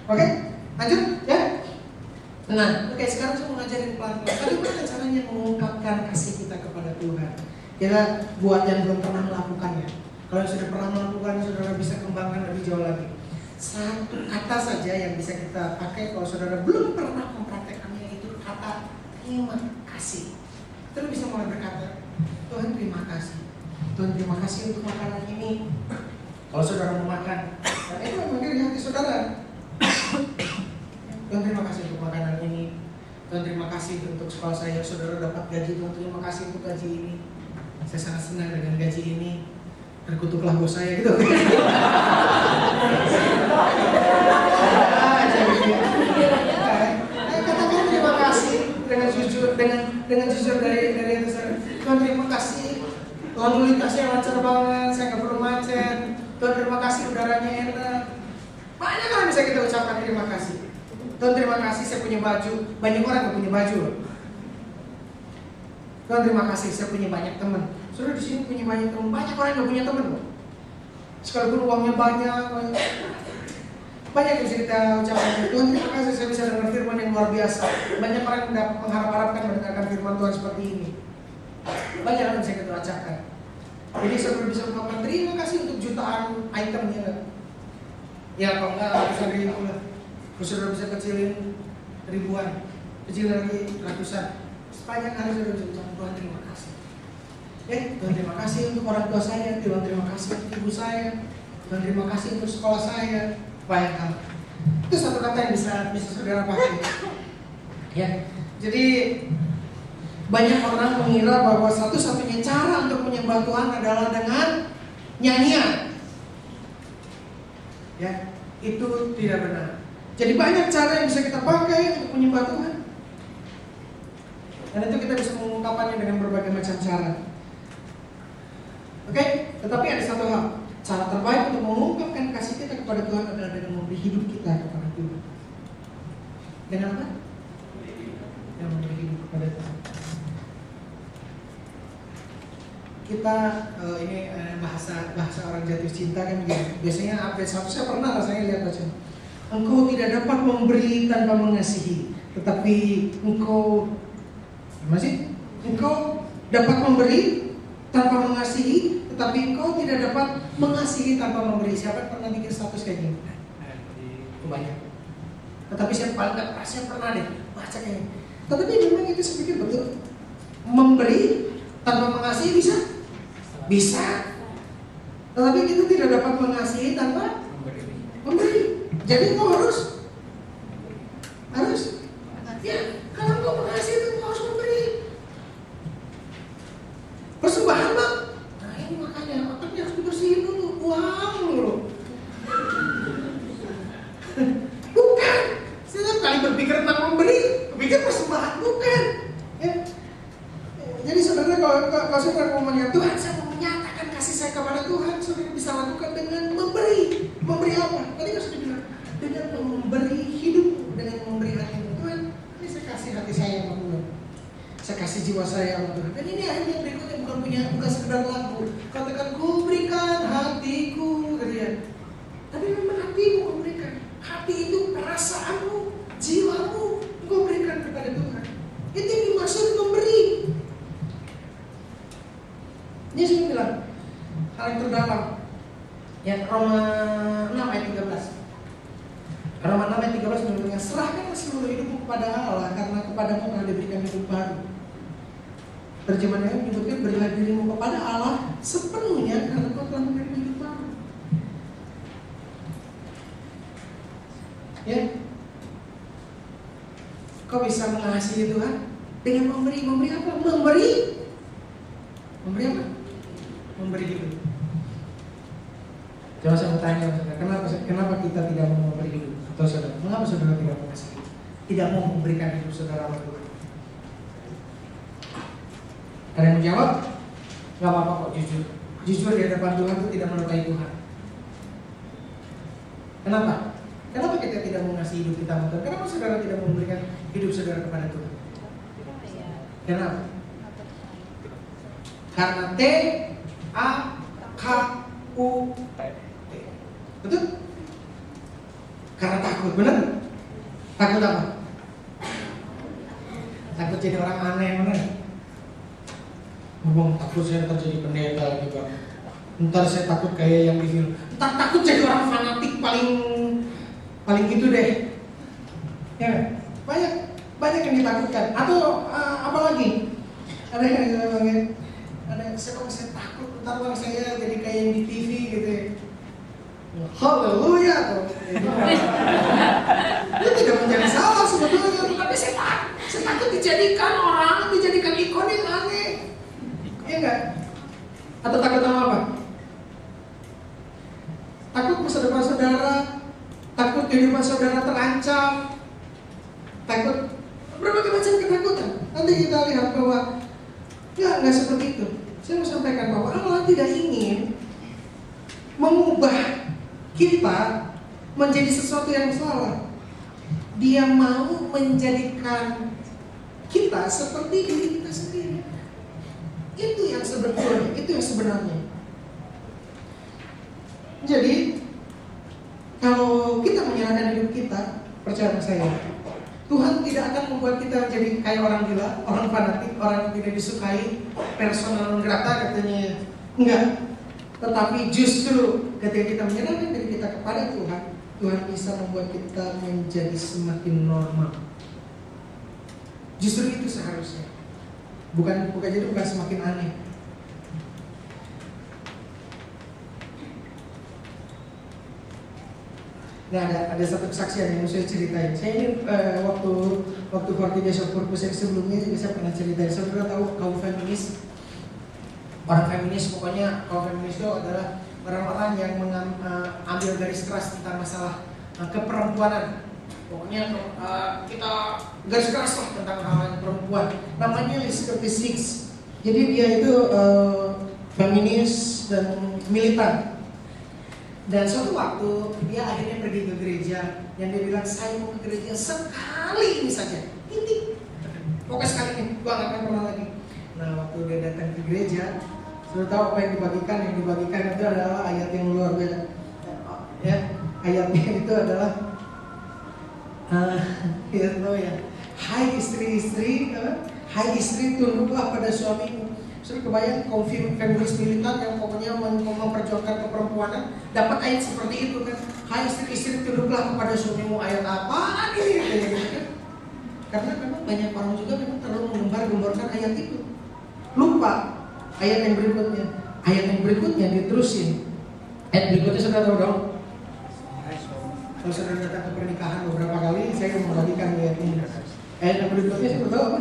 Oke, lanjut ya. Nah, oke, sekarang saya mau ngajarin pelan-pelan. Bagaimana caranya mengungkapkan kasih kita kepada Tuhan? Kita buat yang belum pernah melakukannya. Kalau yang sudah pernah melakukan, saudara bisa kembangkan lebih jauh lagi. Satu kata saja yang bisa kita pakai kalau saudara belum pernah mempraktekannya, itu kata terima kasih. Saudara bisa mulai berkata, Tuhan terima kasih. Tuhan terima kasih untuk makanan ini. Kalau saudara mau makan, nah itu memang dari hati saudara. Tuhan terima kasih untuk makanan ini. Tuhan terima kasih untuk sekolah saya. Saudara dapat gaji. Tuhan terima kasih untuk gaji ini. Saya sangat senang dengan gaji ini. Terkutuklah bos saya gitu. Katakan terima kasih dengan jujur, dengan jujur dari hati saya. Tuhan terima kasih. Lalu lintasnya lancar banget. Saya nggak perlu macet. Tuhan terima kasih udaranya enak. Banyak yang bisa kita ucapkan terima kasih. Tuhan terima kasih saya punya baju. Banyak orang gak punya baju. Tuhan terima kasih saya punya banyak teman. Saudara di sini punya banyak teman. Banyak orang yang gak punya teman. Sekalipun uangnya banyak. Banyak yang bisa kita ucapkan. Tuhan terima kasih saya bisa dengar firman yang luar biasa. Banyak orang yang mengharap-harapkan mendengarkan firman Tuhan seperti ini. Banyak yang bisa kita ucapkan. Jadi saudara bisa mengucapkan terima kasih untuk jutaan itemnya. Ya kalau enggak ratusan ribu lah. Saudara bisa kecilin ribuan, kecil lagi ratusan. Sepanjang hari saudara bisa ucapkan Tuhan terima kasih. Tuhan terima kasih untuk orang tua saya. Tuhan terima kasih untuk ibu saya. Tuhan terima kasih untuk sekolah saya. Banyak hal. Itu satu kata yang bisa saudara pakai. Ya, jadi banyak orang mengira bahwa satu-satunya cara untuk menyembah Tuhan adalah dengan nyanyian. Ya, itu tidak benar. Jadi banyak cara yang bisa kita pakai untuk menyembah Tuhan. Dan itu kita bisa mengungkapkannya dengan berbagai macam cara. Oke, tetapi ada satu hal. Cara terbaik untuk mengungkapkan kasih kita kepada Tuhan adalah dengan memberi hidup kita kepada Tuhan. Dengan apa? Dengan memberi hidup kepada Tuhan. Kita ini bahasa orang jatuh cinta kan gitu. Biasanya update satu saya pernah rasanya lihat baca. Engkau tidak dapat memberi tanpa mengasihi, tetapi engkau dapat memberi tanpa mengasihi, tetapi engkau tidak dapat mengasihi tanpa memberi. Siapa pernah bikin status kayak gini? Banyak. Tetapi saya paling nggak pernah, saya pernah deh baca kayak gini. Tetapi memang itu saya pikir betul. Memberi tanpa mengasihi bisa. Tetapi kita tidak dapat mengasihi tanpa memberi. Jadi kau harus ya, kalau kau mengasihi itu kau harus memberi. Persembahan bang. Nah ini makanya otaknya harus dibersihin dulu. Uang dulu. Bukan. Setiap kali berpikir tentang memberi, berpikir persembahan, bukan. Ya. Jadi saudara kalau saudara mau melihat Tuhan, saya mau menyatakan kasih saya kepada Tuhan, saudara bisa lakukan dengan memberi. Memberi apa? Tadi kan sudah bilang dengan memberi hidup, dengan memberi hati Tuhan. Ini saya kasih hati saya sama Tuhan. Saya kasih jiwa saya sama Tuhan. Dan ini akhirnya berikutnya bukan sekedar lagu. Katakan ku berikan hatiku, kalian. Tapi memang hatimu kau berikan. Hati itu perasaanmu, jiwamu kau berikan kepada Tuhan. Itu yang dimaksud memberi. Ini saya bilang hal yang terdalam. Ya, Roma 6 ayat 13. Roma 6 ayat 13 menyebutkan serahkanlah seluruh hidupmu kepada Allah karena kepadamu telah diberikan hidup baru. Terjemahan yang menyebutkan berilah dirimu kepada Allah sepenuhnya karena kau telah memberikan hidup baru. Ya, kau bisa mengasihi Tuhan dengan memberi. Memberi apa? Memberi apa? Memberi hidup. Coba saya mau tanya, kenapa kita tidak mau memberi hidup? Atau saudara, mengapa saudara tidak mau kasih hidup? Tidak mau memberikan hidup saudara kepada Tuhan? Ada yang menjawab? Gak apa-apa kok, jujur. Jujur di hadapan Tuhan itu tidak melukai Tuhan. Kenapa? Kenapa kita tidak mau ngasih hidup kita kepada Tuhan? Kenapa saudara tidak mau memberikan hidup saudara kepada Tuhan? Kenapa? Karena TAKUT. Betul? Karena takut, benar? Takut apa? Takut jadi orang aneh, benar? Ngomong takut saya ntar jadi pendeta lagi Pak. Ntar saya takut kayak yang di film. Ntar takut jadi orang fanatik paling gitu deh. Ya, banyak yang ditakutkan. Atau apa lagi? Ada yang saya takut ntar bang saya jadi kayak yang di TV gitu ya. Haleluya tuh. Itu tidak menjadi salah sebetulnya, tapi saya takut dijadikan orang, dijadikan ikon yang aneh. Iya enggak? Atau takut sama apa? Takut masa depan saudara, takut kehidupan saudara terancam, takut berbagai macam ketakutan. Nanti kita lihat bahwa nggak seperti itu. Saya mau sampaikan bahwa Allah tidak ingin mengubah kita menjadi sesuatu yang salah. Dia mau menjadikan kita seperti diri kita sendiri. Itu yang sebetulnya, itu yang sebenarnya. Jadi kalau kita menyerahkan hidup kita, percaya saya, Tuhan tidak akan membuat kita menjadi kayak orang gila, orang fanatik, orang yang tidak disukai, personal non grata katanya. Enggak. Tetapi justru ketika kita menyerahkan diri kita kepada Tuhan, Tuhan bisa membuat kita menjadi semakin normal. Justru itu seharusnya. Bukan semakin aneh. Nah, ada satu kesaksian yang saya ceritain. Saya ini waktu Forty Days of Purpose sebelumnya juga saya pernah ceritain. Saudara tahu kaum feminis? Orang feminis pokoknya kaum feminis itu adalah orang-orang yang ambil garis keras tentang masalah keperempuanan. Pokoknya kita garis keras lah tentang hal perempuan. Namanya Liz Curtis Hicks. Jadi dia itu feminis dan militan. Dan suatu waktu dia akhirnya pergi ke gereja dan dia bilang saya mau ke gereja sekali ini saja, titik. Pokoknya sekali ini, gua nggak akan pernah lagi. Nah waktu dia datang ke gereja, sudah tahu apa yang dibagikan? Yang dibagikan itu adalah ayat yang luar biasa. Ya, ayatnya itu adalah hai istri-istri, hai istri tunduklah pada suamimu. Sudah kebayang kaum feminis militan yang pokoknya memperjuangkan keperempuanan dapat ayat seperti itu kan? Hai istri-istri tunduklah kepada suamimu. Ayat apaan ini? Karena memang banyak orang juga memang terlalu menggembar-gemborkan ayat itu. Lupa ayat yang berikutnya. Ayat yang berikutnya diterusin. Ayat berikutnya sudah tahu dong. Kalau sudah datang ke pernikahan beberapa kali, saya membagikan ayat ini. Ayat yang berikutnya saya tahu apa?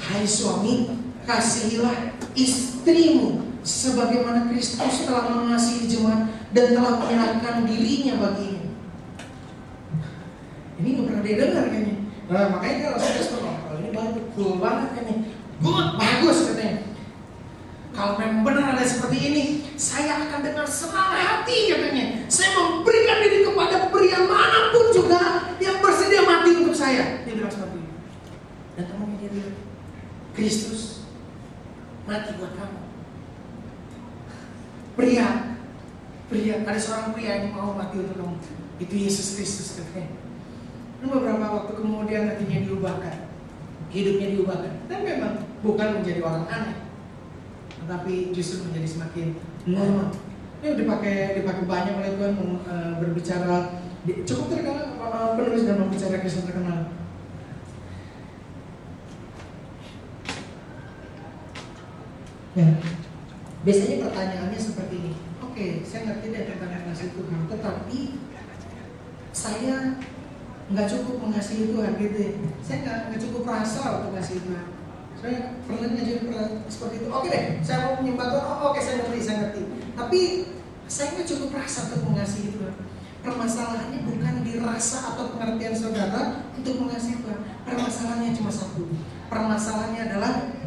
Hai suami, kasihilah istrimu sebagaimana Kristus telah mengasihi jemaat dan telah menyerahkan dirinya baginya. Ini nggak pernah didengar kayaknya. Nah, makanya kalau saya kalau ini baru cool banget kan nih, good, bagus katanya. Kalau memang benar ada seperti ini, saya akan dengan senang hati katanya. Saya memberikan diri kepada pria manapun juga yang bersedia mati untuk saya. Dia bilang seperti itu. Dan temannya dia bilang, Kristus mati buat kamu. Pria, ada seorang pria yang mau mati untuk kamu. Itu Yesus Kristus katanya. Dan beberapa waktu kemudian hatinya diubahkan, hidupnya diubahkan. Dan memang bukan menjadi orang aneh, tetapi justru menjadi semakin normal. Ini dipakai banyak oleh Tuhan berbicara. Cukup terkenal penulis dan membicara kisah terkenal. Ya, biasanya pertanyaannya seperti ini. Oke, saya ngerti deh tentang kasih Tuhan, tetapi saya nggak cukup mengasihi Tuhan gitu ya. Saya nggak cukup rasa untuk mengasihi Tuhan. Saya pernah seperti itu. Oke deh, saya mau menyembah Tuhan. Oke, saya ngerti. Tapi saya nggak cukup rasa untuk mengasihi Tuhan. Permasalahannya bukan di rasa atau pengertian saudara untuk mengasihi Tuhan. Permasalahannya cuma satu. Permasalahannya adalah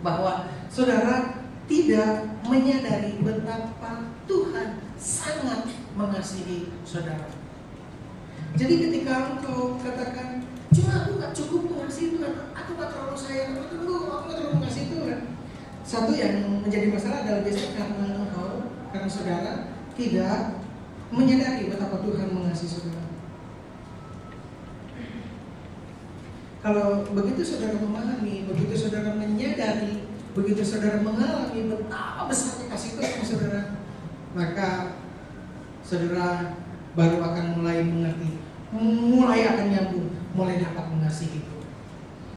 bahwa saudara tidak menyadari betapa Tuhan sangat mengasihi saudara. Jadi ketika engkau katakan, cuma aku gak cukup mengasihi Tuhan, aku gak terlalu sayang, aku gak terlalu mengasihi Tuhan. Satu yang menjadi masalah adalah biasanya karena saudara tidak menyadari betapa Tuhan mengasihi saudara. Kalau begitu saudara memahami, begitu saudara menyadari, begitu saudara mengalami betapa besarnya kasih Tuhan sama saudara, maka saudara baru akan mulai mengerti, mulai akan nyambung, mulai dapat mengasihi.